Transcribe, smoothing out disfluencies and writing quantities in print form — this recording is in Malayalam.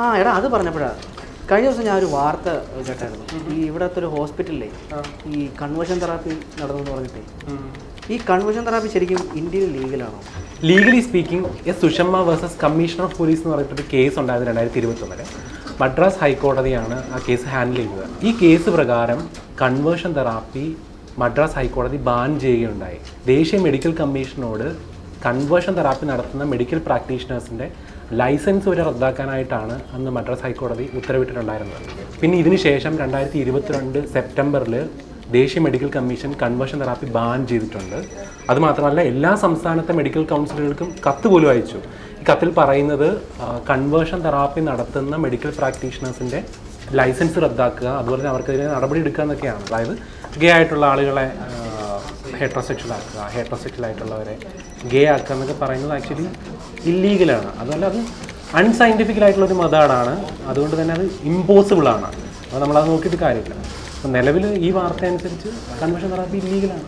എടാ അത് പറഞ്ഞപ്പോഴാണ് കഴിഞ്ഞ ദിവസം ഞാൻ ഒരു വാർത്ത കേട്ടായിരുന്നു. ഈ ഇവിടത്തെ ഒരു ഹോസ്പിറ്റലിലെ ഈ കൺവേർഷൻ തെറാപ്പി നടന്നു പറഞ്ഞിട്ടേ, ഈ കൺവേർഷൻ തെറാപ്പി ശരിക്കും ഇന്ത്യയിൽ ലീഗലാണോ? Legally speaking S Sushma versus commissioner of police എന്ന് പറഞ്ഞിട്ടൊരു കേസ് ഉണ്ടായത് 2021. മദ്രാസ് ഹൈക്കോടതിയാണ് ആ കേസ് ഹാൻഡിൽ ചെയ്തത്. ഈ കേസ് പ്രകാരം കൺവേർഷൻ തെറാപ്പി മദ്രാസ് ഹൈക്കോടതി ബാൻ ചെയ്യുകയുണ്ടായി. ദേശീയ മെഡിക്കൽ കമ്മീഷനോട് കൺവേർഷൻ തെറാപ്പി നടത്തുന്ന മെഡിക്കൽ പ്രാക്ടീഷണേഴ്സിൻ്റെ ലൈസൻസ് വരെ റദ്ദാക്കാനായിട്ടാണ് അന്ന് മദ്രാസ് ഹൈക്കോടതി ഉത്തരവിട്ടിട്ടുണ്ടായിരുന്നത്. പിന്നെ ഇതിന് ശേഷം 2022 സെപ്റ്റംബറിൽ ദേശീയ medical commission conversion therapy ban ചെയ്തിട്ടുണ്ട്. അതുമാത്രമല്ല എല്ലാ സംസ്ഥാനത്തെ മെഡിക്കൽ കൗൺസിലുകൾക്കും കത്ത് പോലും അയച്ചു. ഈ കത്തിൽ പറയുന്നത് കൺവേർഷൻ തെറാപ്പി നടത്തുന്ന മെഡിക്കൽ പ്രാക്ടീഷണേഴ്സിൻ്റെ ലൈസൻസ് റദ്ദാക്കുക, അതുപോലെ തന്നെ അവർക്കെതിരെ നടപടി എടുക്കുക എന്നൊക്കെയാണ്. അതായത് ഗേ ആയിട്ടുള്ള ആളുകളെ ഹെട്രോസെക്ഷൽ ആക്കുക, ഹെട്രോസെക്ഷൽ ആയിട്ടുള്ളവരെ ഗേ ആക്കുക എന്നൊക്കെ പറയുന്നത് ആക്ച്വലി ഇല്ലീഗലാണ്. അതുപോലെ അത് അൺസയൻറ്റിഫിക്കൽ ആയിട്ടുള്ളൊരു മെത്തേഡാണ്. അതുകൊണ്ട് തന്നെ അത് ഇമ്പോസിബിളാണ്. അപ്പോൾ നമ്മളത് നോക്കിയിട്ട് കാര്യമില്ല. അപ്പോൾ നിലവിൽ ഈ വാർത്ത അനുസരിച്ച് കൺവേർഷൻ തെറാപ്പി ഇല്ലീഗലാണ്.